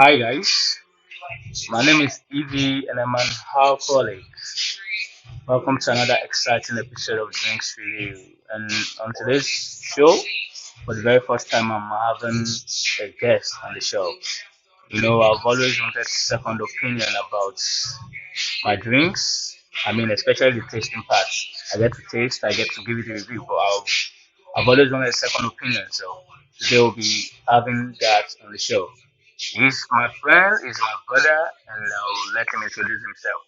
Hi guys, my name is Evie and I'm an alcoholic. Welcome to another exciting episode of Drinks for You. And on today's show, for the very first time, I'm having a guest on the show. I've always wanted second opinion about my drinks. Especially the tasting part. I get to taste, I get to give it a review, but I've always wanted a second opinion. So today we'll be having that on the show. He's my friend, he's my brother, and I'll let him introduce himself.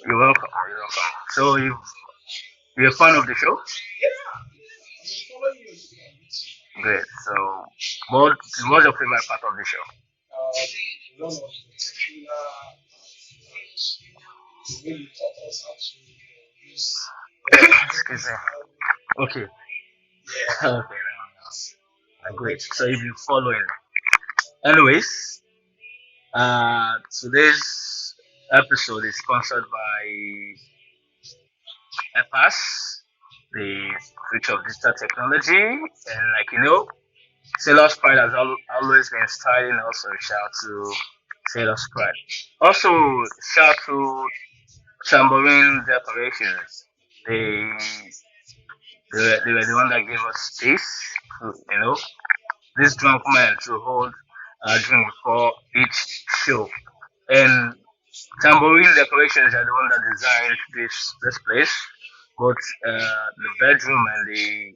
You're welcome. You're welcome. So you're a fan of the show? Great. So what's your favorite part of the show? Excuse me. Okay. Okay. Great. So you've been following. Anyways, today's episode is sponsored by EPAS, the future of digital technology, and Sailor's Pride has always been styling. Also, shout to Sailor's Pride. Also, shout to Tambourine Decorations. They were the one that gave us this, this drunk man to hold a drink before each show. And Tambourine Decorations are the one that designed this place, both the bedroom and the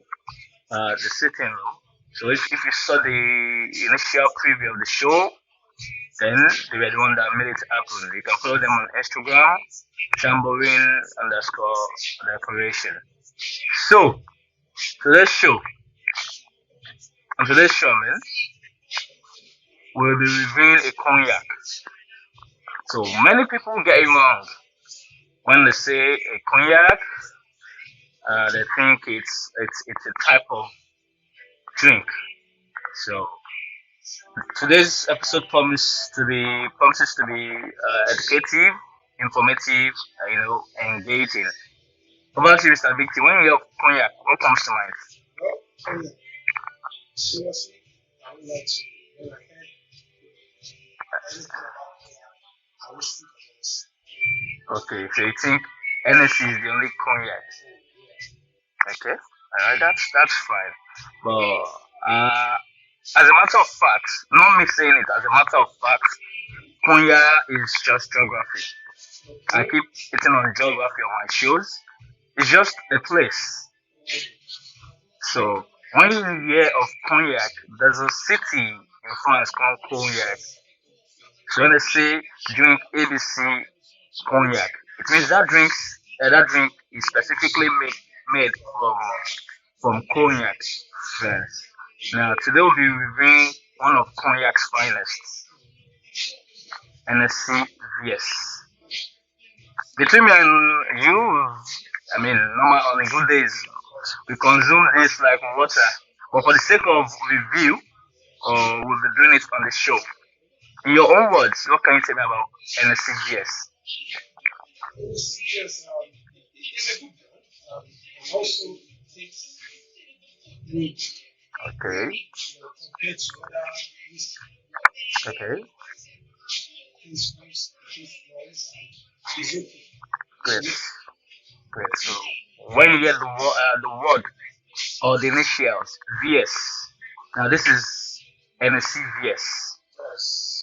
sitting room. So if you saw the initial preview of the show, then they were the one that made it happen. You can follow them on Instagram, tambourine underscore decoration. So today's show, on today's show, man, we'll be reviewing a cognac. So many people get it wrong when they say a cognac. They think it's a type of drink. So today's episode promises to be educative, informative, engaging. How about you, Mr. Big T? When you hear cognac, what comes to mind? Okay, so you think Hennessy is the only cognac? Okay, alright, that's fine. But as a matter of fact, not me saying it, as a matter of fact, cognac is just geography. I keep hitting on geography on my shows. It's just a place. So when you hear of cognac, there's a city in France called Cognac. So when they say drink ABC cognac, it means that drink is specifically made from cognac, France. Now today we'll be reviewing one of cognac's finest, Hennessy V.S. Between me and you, normal on the good days, we consume this like water. But for the sake of review, we'll be doing it on the show. In your own words, what can you tell me about Hennessy V.S? Okay. Okay. Great. Great. So when you get the word or the initials VS, now this is Hennessy VS.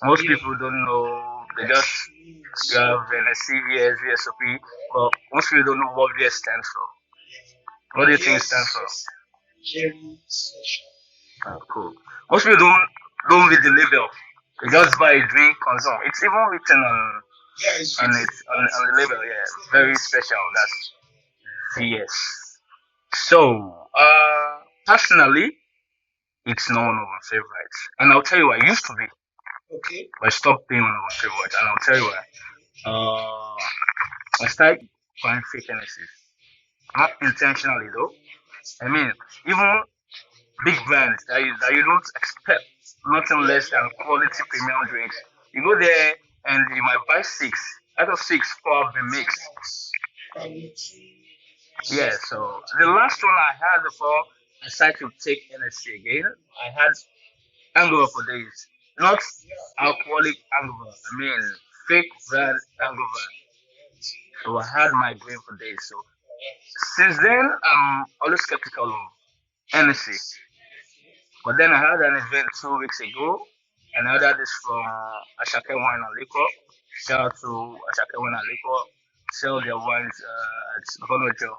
Most people don't know. They just have Hennessy VS, VSOP, but most people don't know what VS stands for. What do you think it stands for? Oh, cool. Most people don't read the label. They just buy a drink, consume. It's even written on the label. Yeah, very special. That's VS. So, personally, it's not one of my favorites, and I'll tell you why. It used to be, but it stopped being one of my favorites, and I'll tell you why. I started buying fake Hennessy, not intentionally though. Even big brands that you don't expect nothing less than quality premium drinks. You go there, and you might buy six. Out of six, four have been mixed. Yeah, so the last one I had before I decided to take Hennessy again, I had hangover for days. Not alcoholic hangover, I mean fake brand hangover. So I had migraine for days. So since then, I'm always skeptical of Hennessy. But then I had an event 2 weeks ago, and I ordered this from Ashake Wine and Liquor. Shout out to Ashake Wine and Liquor. Sell their wines at Bonojo,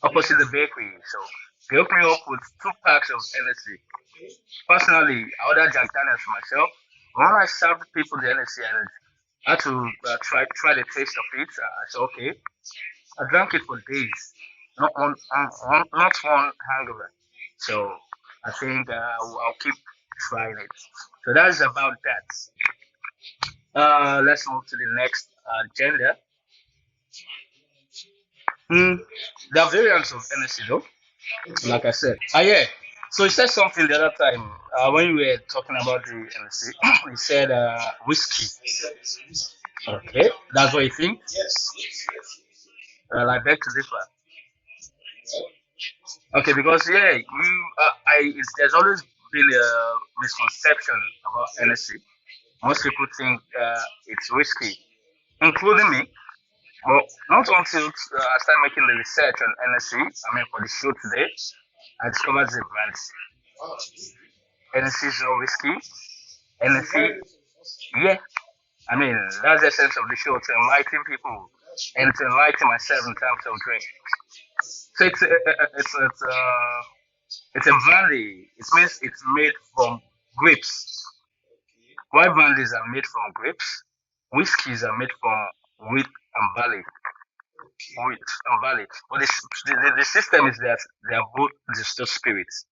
opposite the bakery. So they hooked me up with 2 packs of Hennessy. Personally, I ordered Jack Daniels for myself. When I served people the Hennessy and I had to try the taste of it, I said, okay. I drank it for days, not one hangover. So I think I'll keep trying it. So that's about that. Let's move to the next agenda. There are variants of Hennessy though, like I said. Yeah. So you said something the other time when you were talking about the Hennessy. You said whiskey. Okay, that's what you think. Well, I beg to differ. Okay, because there's always been a misconception about Hennessy. Most people think it's whiskey, including me. Well, not until I started making the research on Hennessy, I mean for the show today, I discovered the brand. Hennessy is not whiskey. Hennessy, yeah. I mean, that's the essence of the show, to enlighten people and to enlighten myself in terms of drink. So it's a brandy. It means it's made from grapes. While brandies are made from grapes, whiskies are made from wheat and barley. Wheat and barley. But the system is that they are both distilled spirits.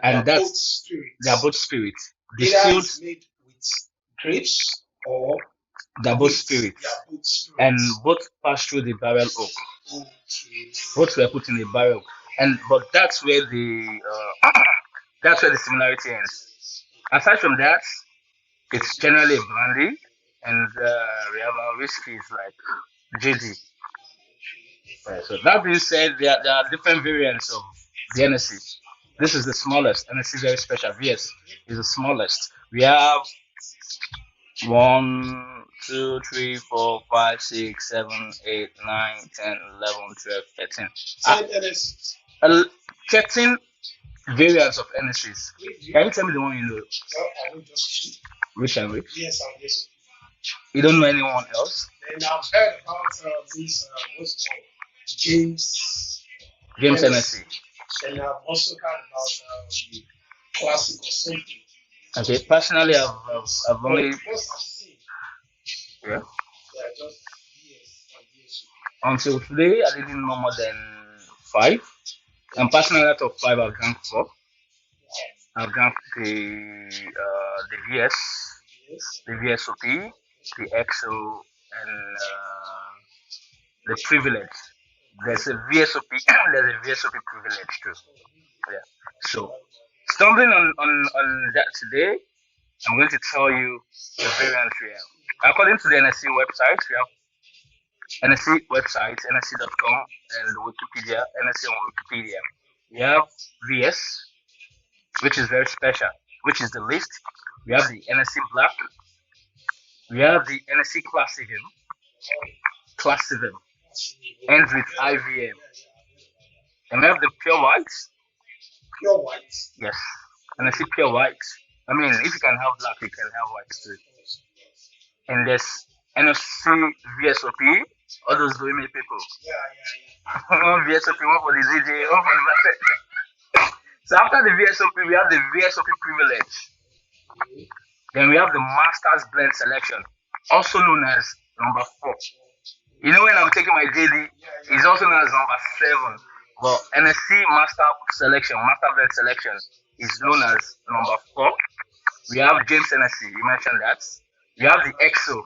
And that's they are both spirits. Distilled Grapes or they're both spirits. And both pass through the barrel oak. Both were put in the barrel. But that's where the similarity ends. Aside from that, it's generally a brandy, and we have our whiskeys like JD. So that being said, there are different variants of the Hennessy. This is the smallest. Hennessy Very Special VS is the smallest. We have 1, 2, 3, 4, 5, 6, 7, 8, 9, 10, 11, 12, 13. 13 variants of Hennessy's. Can you tell me the one you know? Which and which? Yes, I'm listening. You don't know anyone else? And I've heard about this, what's called James Hennessy. And I've also heard about classic or something. Okay, personally, I've only. Yeah. Just VS. Until today, I didn't know more than 5. And personally, out of 5, I've drank 4. I've drank the VS, the VSOP, the X.X.O, and the Priviledge. There's a VSOP, there's a VSOP Priviledge too. Yeah. So, stumbling on that today, I'm going to tell you the variants we have. According to the Hennessy website, we have Hennessy website, Hennessy.com, and Wikipedia, Hennessy on Wikipedia. We have VS, which is very special, which is the least. We have the Hennessy Black. We have the Hennessy Classivm, ends with IVM. And we have the Pure White. Pure white. Yes, Hennessy Pure White. I mean, if you can have black, you can have white too. And there's Hennessy VSOP, all those doing me people. One VSOP, one for the DJ, one for the market. So after the VSOP, we have the VSOP Priviledge. Then we have the Masters Blend Selection, also known as number 4. You know when I'm taking my JD, it's also known as number 7. Well, Hennessy Master Blend Selection is known as number 4. We have James Hennessy, you mentioned that. We have the X.X.O.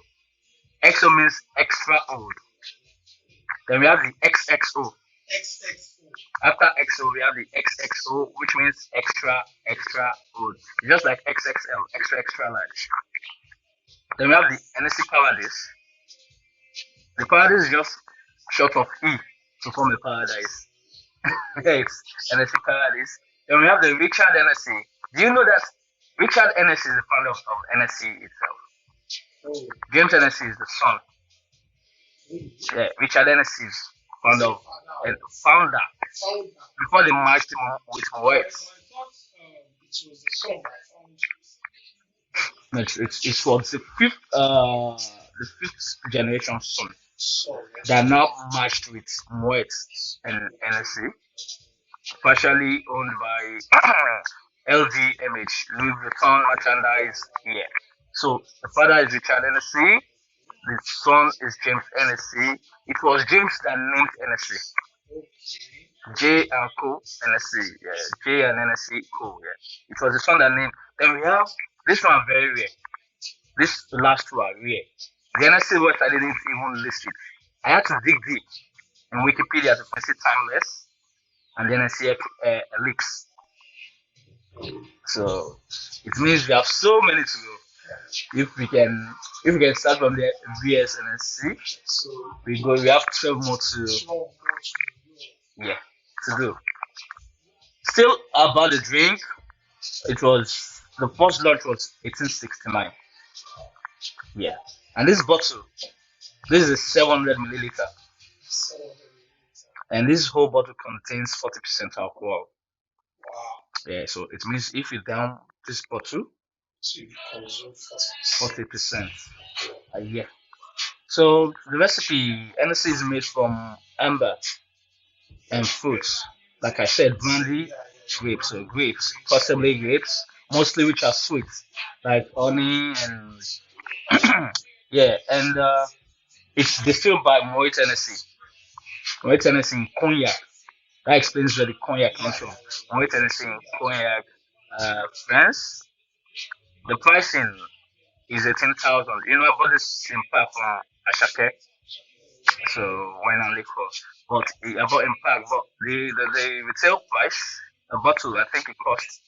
X.O means extra old. Then we have the X.X.O. After X.O, we have the X.X.O, which means extra old. Just like X.X.L, extra large. Then we have the Hennessy Paradis. The Paradis is just short of E to form a paradise. It's Hennessy Paradis. Then we have the Richard Hennessy. Do you know that Richard Hennessy is the founder of Hennessy itself? Oh, James Hennessy is the son. really? Yeah, Richard Hennessy is founder of, founder Found that. before they merged him with Moët. I thought it was the song I found. It was the fifth generation son Song. that now merged with Moët and Hennessy, partially owned by LVMH, Louis Vuitton merchandise. Yeah. So the father is Richard Hennessy, the son is James Hennessy. It was James that named Hennessy. Okay. J and Co. Hennessy. Yeah. J and Hennessy Co. Yeah. It was the son that named. Then we have this one very rare. This last two are rare. The Hennessy West I didn't even list it. I had to dig deep in Wikipedia to find it timeless and then I see Ellipse. So it means we have so many to go. If we can start from the VS and see, So, we have 12 more to small yeah to do. Still about the drink, it was the first launch was 1869. Yeah. And this bottle, this is a 700 milliliter. And this whole bottle contains 40% alcohol. Wow. Yeah, so it means if you down this bottle, So you consume 40%. 40% a year. So the recipe, Hennessy is made from amber and fruits. Like I said, brandy, grapes, so grapes, possibly grapes, mostly which are sweet, like honey and yeah, and it's distilled by Moët Hennessy. Moët Hennessy in Cognac. That explains where the Cognac comes from. Moët Hennessy in Cognac, France. The pricing is 18,000. You know, I bought this in pack from Ashake, so wine and liquor. But I bought in pack, but the retail price, a bottle, I think it costs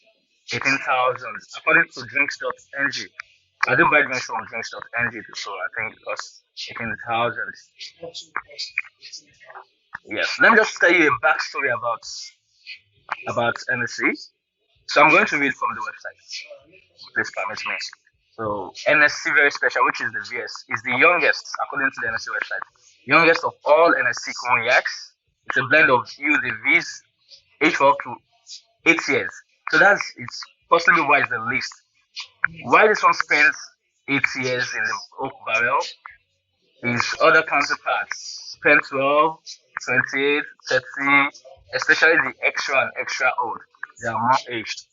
18,000 according to drinks.ng. I do buy drinks from drinks.ng, so I think it costs 18,000. Not too cost 18,000. Yes, let me just tell you a backstory about Hennessy. So I'm going to read from the website. Please permit me. So Hennessy Very Special, which is the VS, is the youngest, according to the Hennessy website, youngest of all Hennessy cognacs. It's a blend of the vies, aged for up to 8 years. So it's possibly why it's the least. Why this one spends 8 years in the oak barrel, his other counterparts spend 12, 28, 30, especially the X.X.O. They are more aged.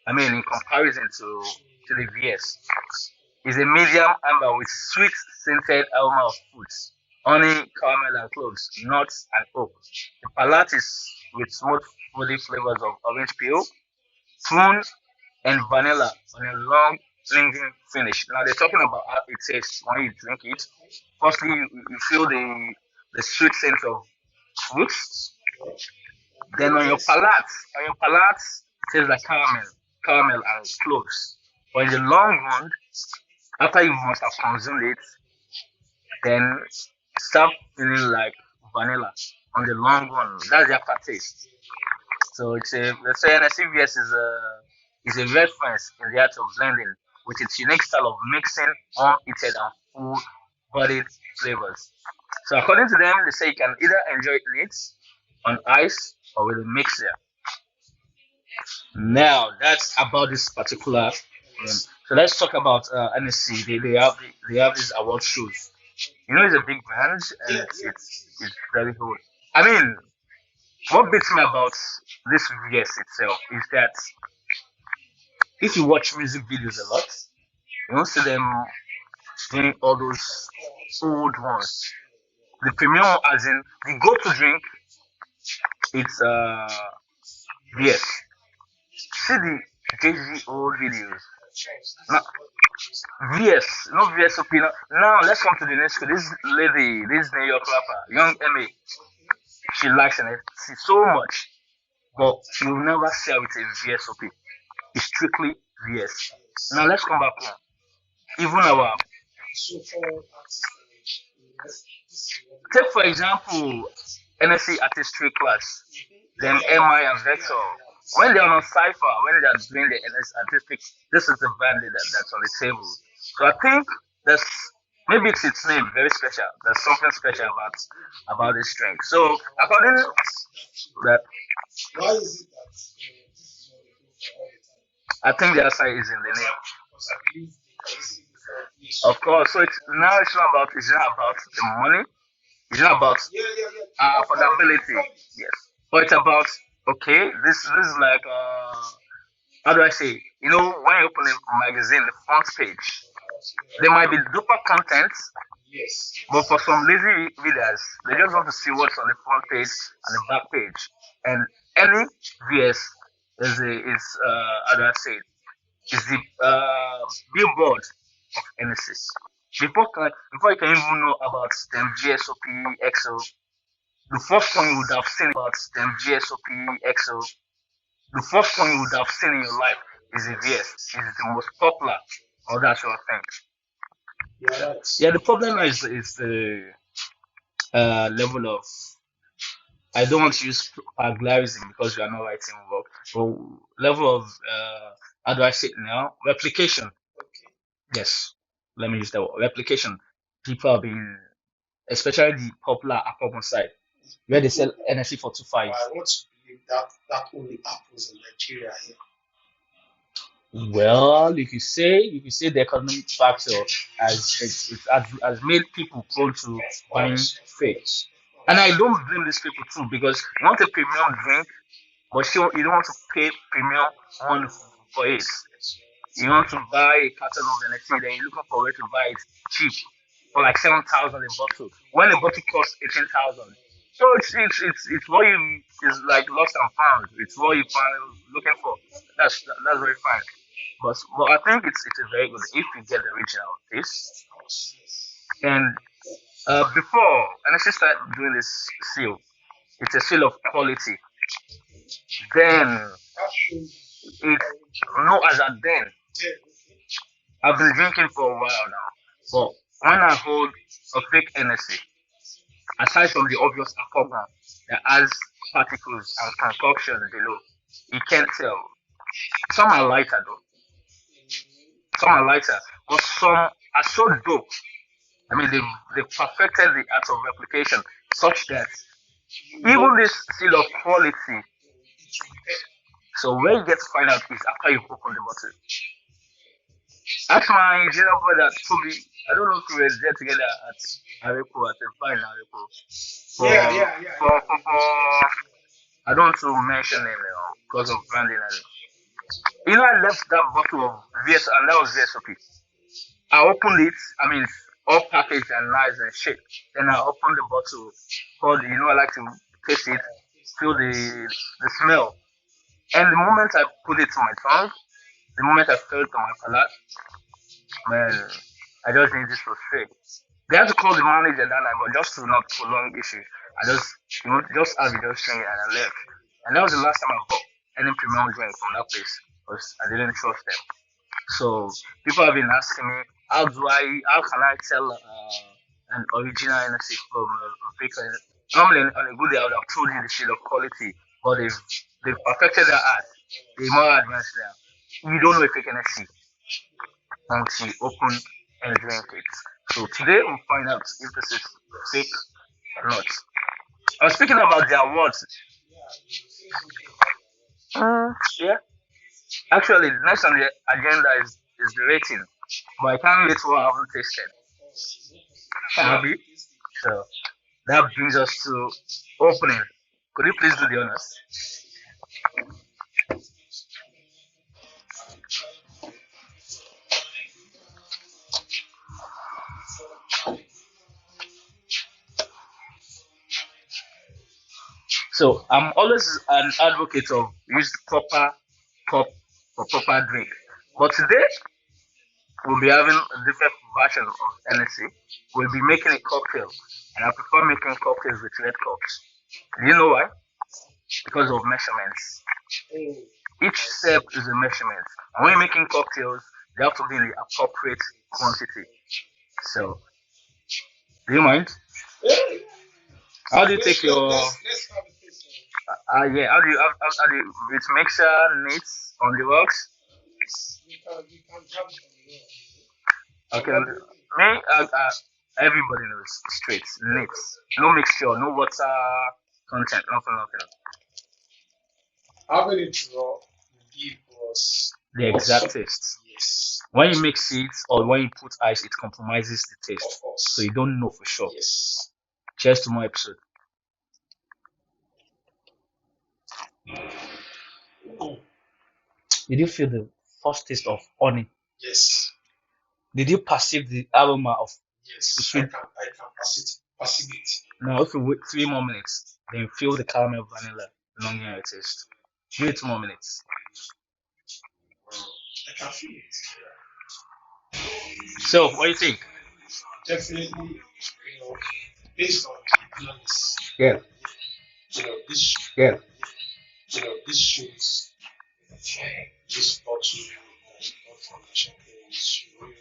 I mean, in comparison to the VS. It's a medium amber with sweet scented aroma of fruits, honey, caramel, and cloves, nuts, and oak. The palate is with smooth, woody flavors of orange peel, prune, and vanilla on a long, lingering finish. Now, they're talking about how it tastes when you drink it. Firstly, you feel the sweet scent of fruits. Then on your palate, it tastes like caramel and cloves. But in the long run, after you must have consumed it, then start feeling like vanilla on the long run. That's the aftertaste. So let's say Hennessy V.S is a reference in the art of blending with its unique style of mixing unheated and full-bodied flavors. So according to them, they say you can either enjoy it neat, on ice, or with a mixer. Now that's about this particular. So let's talk about Hennessy. They have these award shows. You know, it's a big brand and it's very good. I mean, what beats me about this VS itself is that if you watch music videos a lot, you won't see them doing all those old ones. The premium, as in the go-to drink, it's VS. See the Jay-Z old videos. No, VS, not VSOP. No. Now let's come to the next one. This lady, this New York rapper, young Emmy, she likes Hennessy so much, but you will never see her with a VSOP. It's strictly VS. Now let's come back home. Even our So for artists, Take for example, Hennessy artistry class, then MI and Vector. When they're on Cypher, when they're doing the NS artistic, this is the Brandy that's on the table. So I think there's maybe it's its name, very special. There's something special about this drink. So according to that, why is it that this is what they do for all the time? I think the answer is in the name. Because I believe they used it before. Of course. So it's not about the money. It's not about affordability. Yes, but it's about okay. This is like how do I say? You know, when you open a magazine, the front page, there might be deeper content, Yes. but for some lazy readers, they just want to see what's on the front page and the back page. And any VS is how do I say? Is the billboard of Hennessy. Before you can even know about them VSOP X.X.O, the first one you would have seen about them VSOP X.X.O, the first one you would have seen in your life is a VS. It's the most popular or that sort of thing. Yeah, right. Yeah, the problem is the level of. I don't want to use plagiarism because we are not writing work. But level of how do I say it now? Replication. Okay. Yes, let me use that word. Replication. People have been, especially the popular Apple side, where they sell Hennessy for 2.5. I want to believe that only happens in Nigeria here. Well, you could say the economic factor has made people prone to buying fake. And I don't blame these people too because you want a premium drink, but you don't want to pay premium money for it. You want to buy a carton of Hennessy, then you're looking for where to buy it cheap for like 7,000 a bottle. When a bottle costs 18,000. So it's what you is like lost and found. It's what you find looking for. That's very fine. But I think it's a very good if you get the original taste. And before Hennessy started doing this seal, it's a seal of quality. Then it's no as a then. I've been drinking for a while now, but when I hold a fake Hennessy, aside from the obvious aroma that has particles and concoction below, you can't tell. Some are lighter though. Some are lighter, but some are so dope. I mean, they perfected the art of replication such that even this seal of quality. So where you get to find out is after you open the bottle. That's my general brother told me. I don't know if we were there together at Arepo at the fine Arepo. Yeah. For I don't want to mention him because of branding. You know, I left that bottle of VS and that was VSOP. I opened it. I mean, it's all packaged and nice and shit. Then I opened the bottle. I like to taste it, feel the smell. And the moment I put it to my tongue, the moment I felt on my palate, man, I just knew this was fake. They had to call the manager that night, but just to not prolong issue, I just, just have it, just saying it, and I left. And that was the last time I bought any premium drink from that place, because I didn't trust them. So people have been asking me, how can I tell an original Hennessy from fake? Normally on a good day I would have told you the shade of quality, but they've perfected their art. They're more advanced now. You don't know a fake Hennessy until you open and drink it. So today we'll find out if this is fake or not. I was speaking about the awards. Yeah. Actually, the next on the agenda is the rating, but I can't rate what I haven't tasted. Happy? So that brings us to opening. Could you please do the honors? So I'm always an advocate of use the proper cup for proper drink. But today we'll be having a different version of Hennessy. We'll be making a cocktail, and I prefer making cocktails with red cups. Do you know why? Because of measurements. Each step is a measurement. And when you're making cocktails, they have to be in the appropriate quantity. So, do you mind? Yeah. How do you take your? Let's have a taste Yeah. How do you with mixer knits on the rocks? we can have it on the road. So Okay. what do you think? Me, everybody knows straight knits, no mixture, no water content, nothing. Having it raw will give us The exact also, taste. yes, When you mix it or when you put ice, it compromises the of taste, course. so you don't know for sure. Yes. Cheers to more episode. Did you feel the first taste of honey? Yes. Did you perceive the aroma of? Yes. It should- I can perceive it. Now, if you wait 3 more minutes, then you feel the caramel vanilla along your taste. Give it 2 more minutes. I can feel it. So, what do you think? Definitely, based on the plans, Yeah. this Yeah. this shows this bottle not from the champagne is real.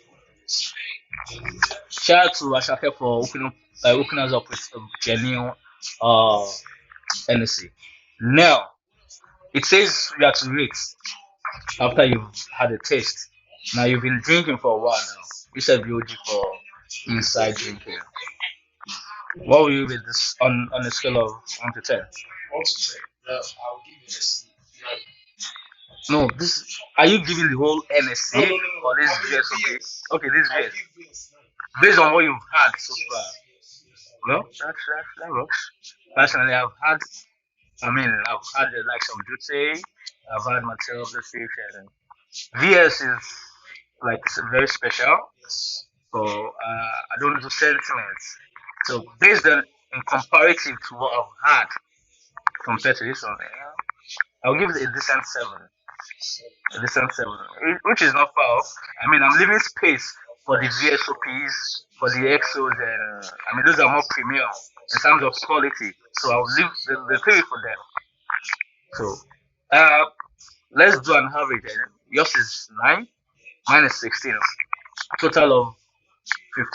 Shout out to Ashake for hooking us up with genuine Hennessy. Now, it says you have to rate after you've had a taste. Now, you've been drinking for a while now. You said BOG for inside drinking. What will you rate this on a scale of 1 to 10? 1 to 10. I'll give it a No, this are you giving the whole NSC No. or this I'll give VSOP? VS. Okay, this I'll VS. give VS now. Based on what you've had so far. Yes. Well, that works. Personally, I've had the likes of Dute, I've had Mattel, Blue and VS is like very special. Yes. So I don't do sentiments. So based on in comparative to what I've had compared to this one, I'll give it a decent 7. A decent 7, which is not far off. I mean, I'm leaving space for the VSOPs, for the X.Os, and those are more premium in terms of quality. So I'll leave the 3 for them. So let's do an average. Yours is 9, mine is 16. Total of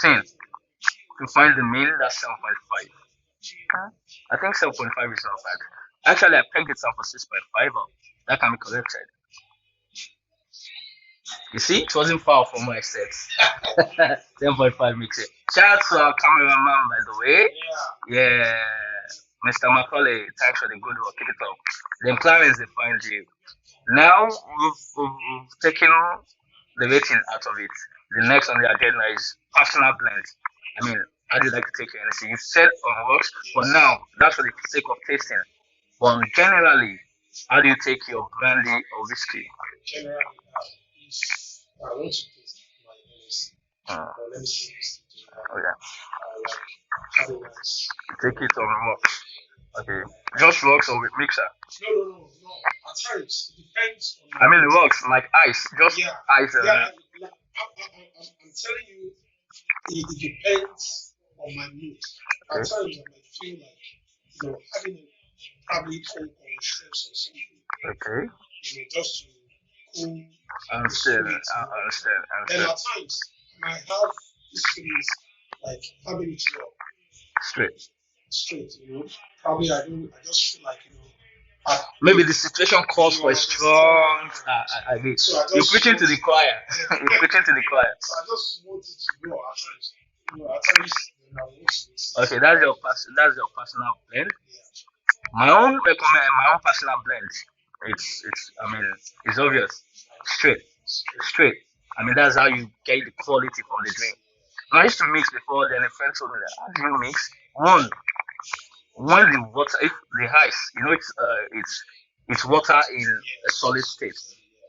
15. To find the mean, that's 7.5. I think 7.5 is not bad. Actually, I pegged it down for 6.5. That can be corrected. You see, it wasn't far from what I said. 10.5 makes it. Shout out to our cameraman, by the way. Yeah, Mr. Macaulay, thanks for the good work. Keep it up. The clients, they find you. Now, we've taken the rating out of it. The next on the agenda is personal blend. I mean, how do you like to take your Hennessy? You said on works, but now that's for the sake of tasting. But generally, how do you take your brandy or whiskey? Generally, I want to taste my Hennessy. Let me see this. Oh yeah. Having nice. Take it on rocks. Okay. Just rocks or with mixer? No. At times, it depends on. I mean rocks like ice. Just ice. I'm telling you, it depends on my mood. At times, I might feel like having probably cold steps or something. Okay. Just to cool. I understand. Then at times, I have this feeling like having it raw. Straight, Probably I just feel like, maybe the situation calls for a strong. I get. So You're preaching to the choir. You're preaching to the choir. So I just want it to go at times. Okay, that's your personal blend. My own personal blend. It's obvious. Straight. I mean, that's how you get the quality from the drink. I used to mix before, then a friend told me that, how do you mix? When the water, if the ice, it's water in a solid state.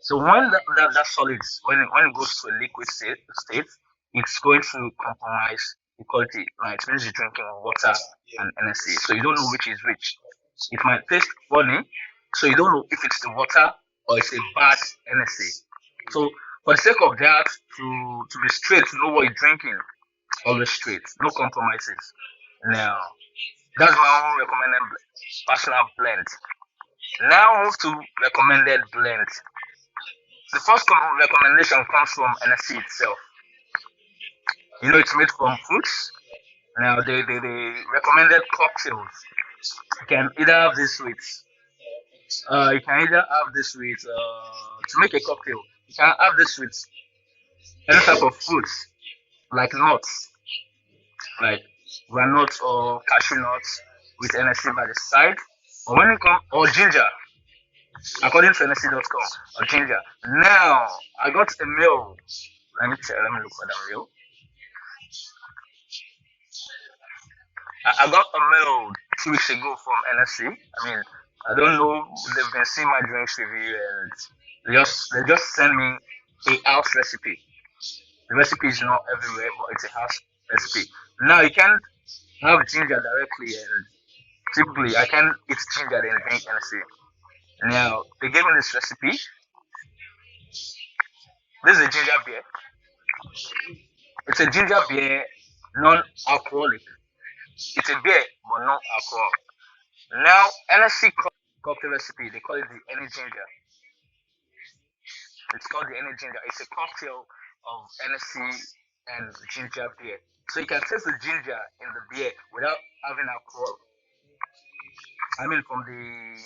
So when that solid, when it goes to a liquid state, it's going to compromise the quality. Right? It means you're drinking water and Hennessy, so you don't know which is which. It might taste funny, so you don't know if it's the water or it's a bad Hennessy. So for the sake of that, to be straight, to know what you're drinking, always straight, no compromises. Now, that's my own recommended personal blend. Now move to recommended blend. The first recommendation comes from Hennessy itself. You know, it's made from fruits. Now, they recommended cocktails. You can either have this with, to make a cocktail. You can have this with any type of fruits, like nuts, like walnuts or cashew nuts with Hennessy by the side. Or when it comes, or ginger, according to Hennessy.com, or ginger. Now, I got a mail. Let me check, let me look for the mail. I got a mail 2 weeks ago from Hennessy. I mean, I don't know, they've been seeing my drinks review and they just sent me a house recipe. The recipe is not everywhere, but it's a house recipe. Now, you can have ginger directly, and typically I can eat ginger and drink Hennessy. Now, they gave me this recipe. This is a ginger beer. It's a ginger beer, non-alcoholic. It's a beer, but no alcohol. Now, Hennessy cocktail recipe, they call it the Henny Ginger. It's called the Henny Ginger. It's a cocktail of Hennessy and ginger beer. So you can taste the ginger in the beer without having alcohol. I mean, from the.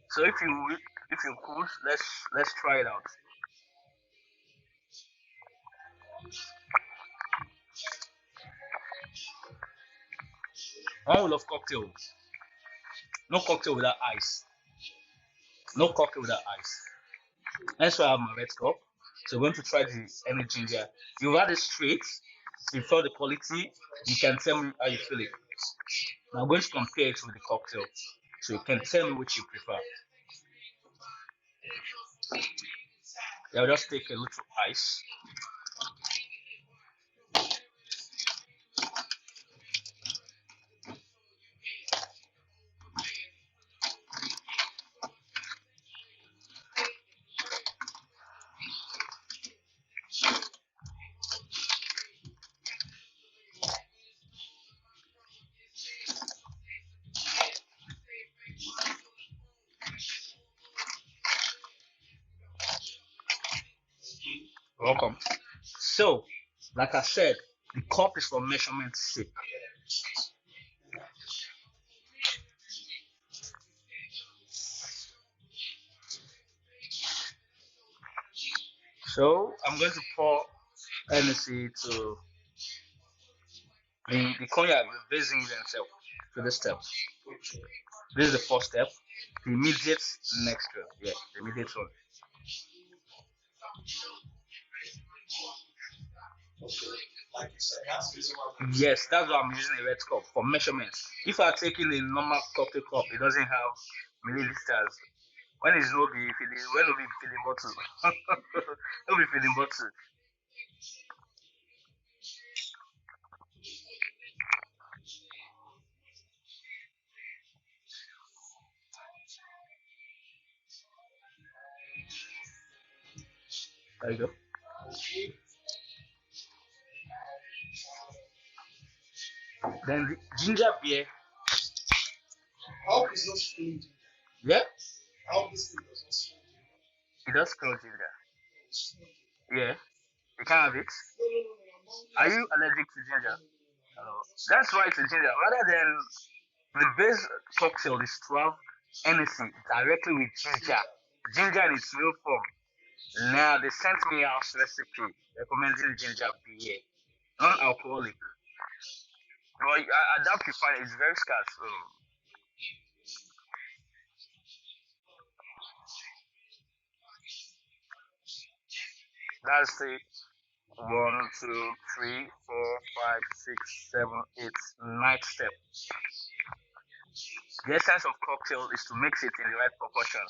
So if you could, let's try it out. One love cocktail. No cocktail without ice. No cocktail without ice. That's why I have my red cup. So we're going to try the Henny Ginger. You've had it straight. You feel the quality. You can tell me how you feel it. Now I'm going to compare it with the cocktail. So you can tell me which you prefer. I'll just take a little ice. Welcome. So, like I said, the cup is for measurement sake. So I'm going to pour Hennessy to the cognac, the base ingredients to this step. This is the first step. The immediate next step. Yeah, the immediate one. Yes, that's why I'm using a red cup for measurements. If I take in a normal cocktail cup, it doesn't have milliliters. When it's no be feeding, when no be feeding bottle, no be feeding bottle. There you go. Then the ginger beer. How is not food? Yeah, How this thing does not smell? it does smell ginger. Yeah, you can have it. Are you allergic to ginger? That's why it's a ginger. Rather than the base cocktail is 12 Hennessy directly with ginger. Ginger in its real form. Now they sent me a house recipe recommending ginger beer, non-alcoholic. Well, I doubt you find it. It's very scarce. So that's the 1, 2, 3, 4, 5, 6, 7, 8, 9th step. The essence of cocktail is to mix it in the right proportion.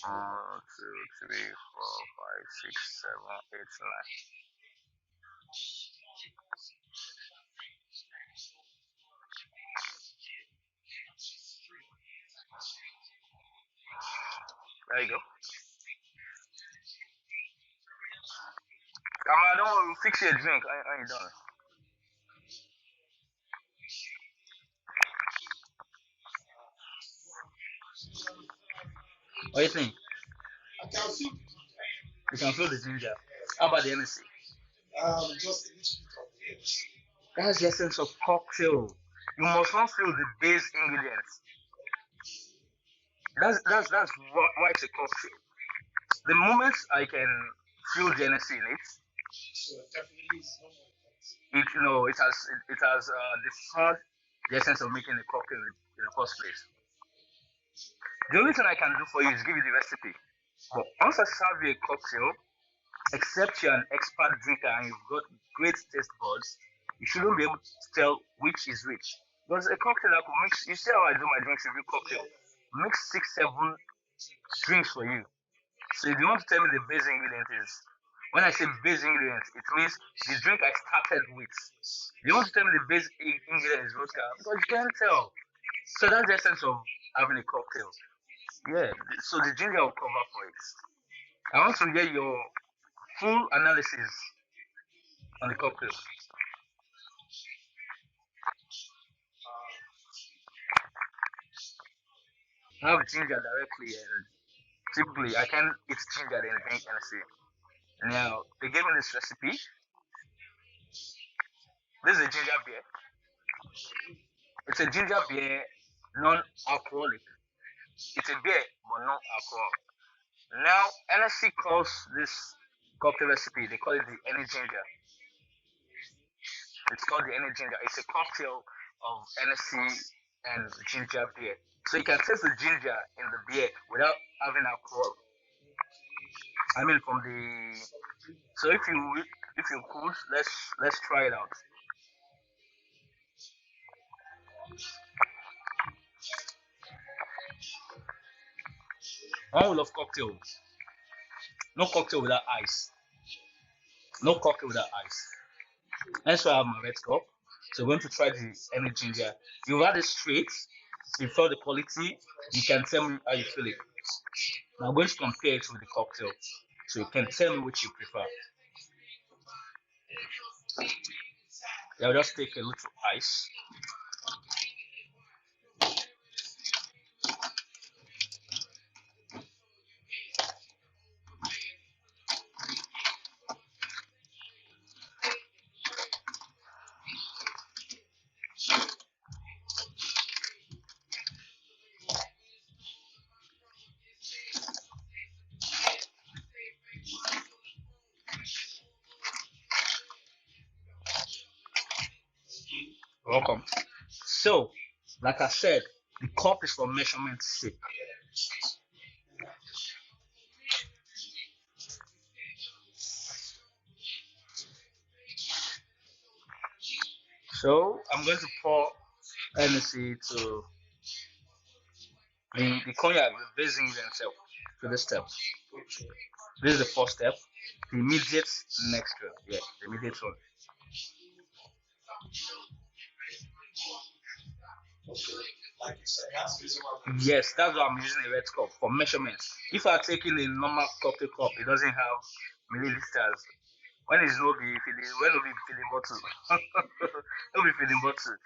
1, 2, 3, 4, 5, 6, 7, 8, 9. There you go. Come on, don't worry, fix your drink. I ain't done. What do you think? I can feel You can feel the ginger. How about the Hennessy? just a little bit That's the essence of cocktail. You must not feel the base ingredients. That's why it's a cocktail. The moment I can feel the Hennessy in it, So definitely it's not more it has deferred the essence of making a cocktail in the first place. The only thing I can do for you is give you the recipe. But once I serve you a cocktail, except you're an expert drinker and you've got great taste buds, you shouldn't be able to tell which is which. Because a cocktail I could mix, you see how I do my drinks review cocktail, mix 6, 7 drinks for you. So if you want to tell me the base ingredient is, when I say base ingredient, it means the drink I started with. You want to tell me the base ingredient is vodka, because you can't tell. So that's the essence of having a cocktail. Yeah, so the ginger will cover for it. I want to get your full analysis on the cocktail. I have ginger directly, and typically I can eat ginger and drink Hennessy. Now they gave me this recipe. This is a ginger beer. It's a ginger beer, non-alcoholic. It's a beer, but no alcohol. Now Hennessy calls this cocktail recipe. They call it the Henny Ginger. It's called the Henny Ginger. It's a cocktail of Hennessy and ginger beer. So you can taste the ginger in the beer without having alcohol. I mean, from the. So if you could, let's try it out. One will of cocktail. No cocktail without ice. No cocktail without ice. That's why I have my red cup. So we're going to try the Henny Ginger. You had it straight. You felt the quality. You can tell me how you feel it. Now I'm going to compare it with the cocktail. So you can tell me which you prefer. I'll just take a little ice. Welcome. So, like I said, the cup is for measurement sake. So I'm going to pour Hennessy to the cognac, the base ingredient itself, to this step. This is the first step. The immediate next step. Yeah, the immediate one. Like you said, that's the reason why. Yes, that's why I'm using a red cup for measurement. If I take in a normal cocktail cup, it doesn't have milliliters. When it's no be feeding, when no be feeding bottle, no be feeding bottle.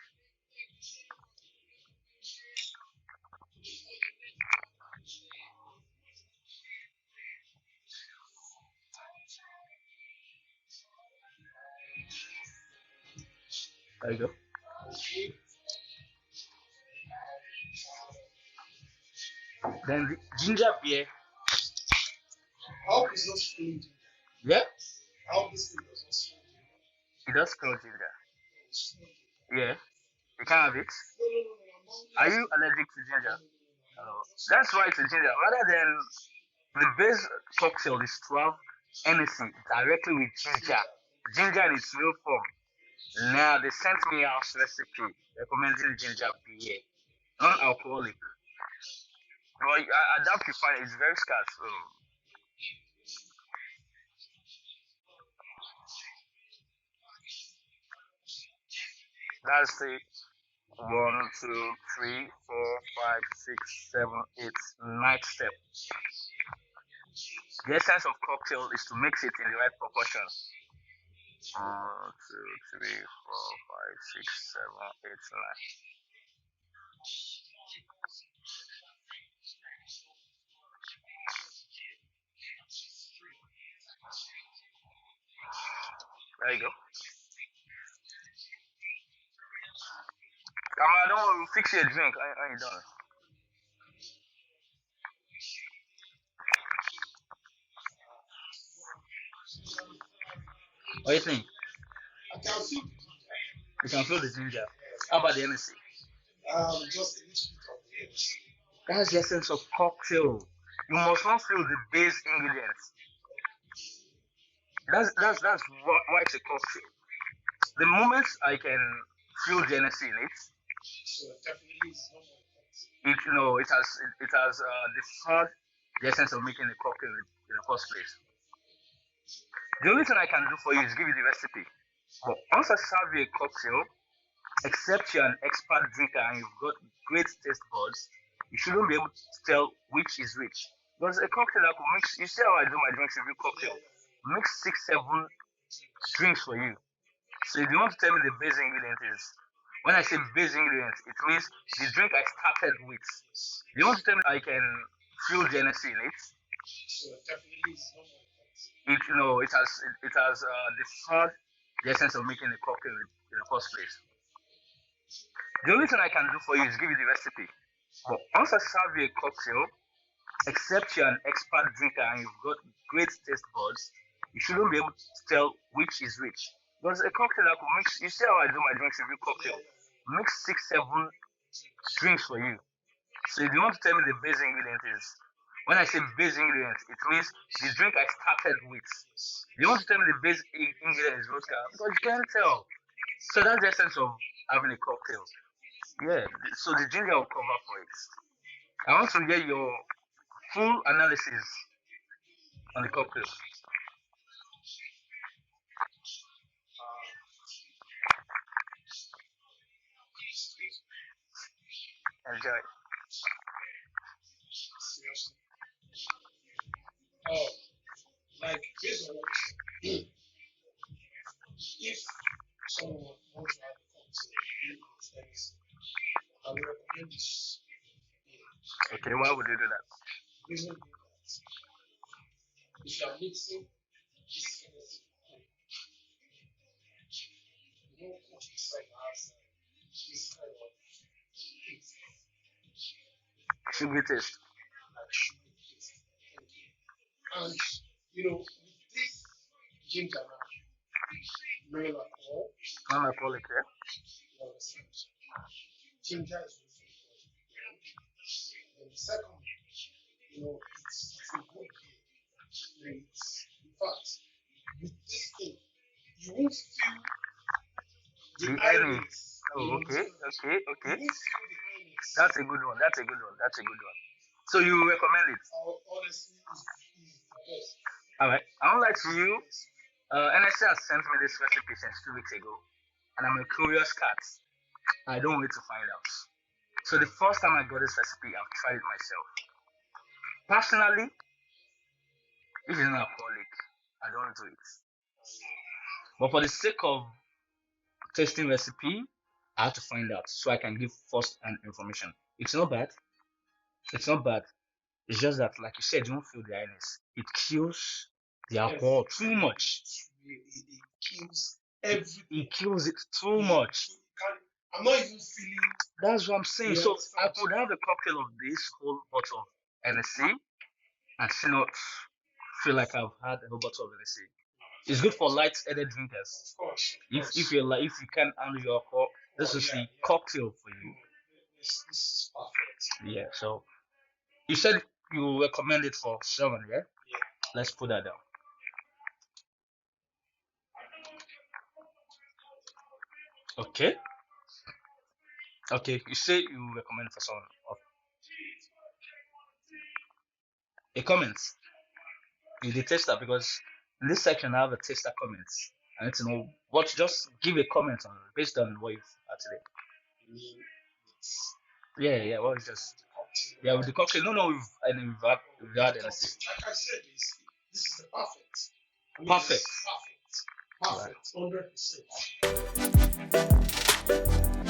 There you go. Then the ginger beer. I hope it's not fully ginger. Yeah, I hope this thing does not smell ginger. it does smell ginger. It's not ginger. Yeah, you can have it. No, Are you allergic to ginger? That's why it's a ginger. Rather than the base cocktail is 12 Hennessy directly with ginger. Ginger in its real form. Now they sent me out recipe recommending ginger beer, non-alcoholic. But I doubt you find it. It's very scarce. So that's the 1, 2, 3, 4, 5, 6, 7, 8, 9th step. The essence of cocktail is to mix it in the right proportion. 1, 2, 3, 4, 5, 6, 7, 8, 9. There you go. I don't want to fix your drink. Are you done? What do you think? I can feel You can feel the ginger. How about the Hennessy? just a little bit of the edge. That's the essence of cocktail. You must not feel the base ingredients. That's why it's a cocktail. The moment I can feel the Hennessy in it, So definitely it's not it has deferred the essence of making a cocktail in the first place. The only thing I can do for you is give you the recipe. But once I serve you a cocktail, except you're an expert drinker and you've got great taste buds, you shouldn't be able to tell which is which. Because a cocktail I could mix, you see how I do my drinks review cocktail? Mix 6, 7 drinks for you. So if you want to tell me the base ingredient is, when I say base ingredient, it means the drink I started with. If you want to tell me I can feel the Hennessy in it, So definitely it's not it has deferred the essence of making a cocktail in the first place. The only thing I can do for you is give you the recipe. But once I serve you a cocktail, except you're an expert drinker and you've got great taste buds, you shouldn't be able to tell which is which. Because a cocktail I could mix, you see how I do my drinks review cocktail? Mix 6, 7 drinks for you. So if you want to tell me the base ingredient is, when I say base ingredient, it means the drink I started with. If you want to tell me the base ingredient is vodka, because you can't tell. So that's the essence of having a cocktail. Yeah, so the ginger will cover for it. I want to get your full analysis on the cocktail. Enjoy. seriously. Oh, like based on what you said, if someone wants to have a cocktail, I would recommend this. Okay, why would you do that? Reason being that if you are mixing this Hennessy, you know, cook itself has this kind of taste, Sugary taste. like sugar taste. And you know, with this ginger now, no alcohol, Non-alcoholic, yeah? you understand? Ginger is really important. And the second, it's a good beer. In fact, with this thing, you won't feel the The Henny. ironies. Oh, okay. You won't feel the ironies. That's a good one. So you recommend it? Honestly, is the best. Alright. Unlike you, NSC has sent me this recipe since 2 weeks ago, and I'm a curious cat. I don't wait to find out. So the first time I got this recipe, I've tried it myself. Personally, if it's not alcoholic, I don't do it. But for the sake of tasting recipe, I have to find out so I can give first-hand information. It's not bad. It's just that, like you said, you don't feel the highness. It kills the alcohol too much. It kills everything. It kills it too much. I'm not even feeling. That's what I'm saying. Yeah, So I could have a cocktail of this whole bottle of Hennessy and still not feel like I've had a whole bottle of Hennessy. It's good for light-headed drinkers. Of course. If you can't handle your alcohol, this is the cocktail for you. This is perfect. Yeah. So you said you recommend it for 7, yeah? Yeah. Let's put that down. Okay. Okay, you say you recommend for someone. A comment. You the taster, because in this section I have a taster comments. I need to know what. Just give a comment on it based on what you've had today. Yeah. What is just with the cocktail? No, we've had Hennessy. Like I said, this is the perfect. Perfect. 100%.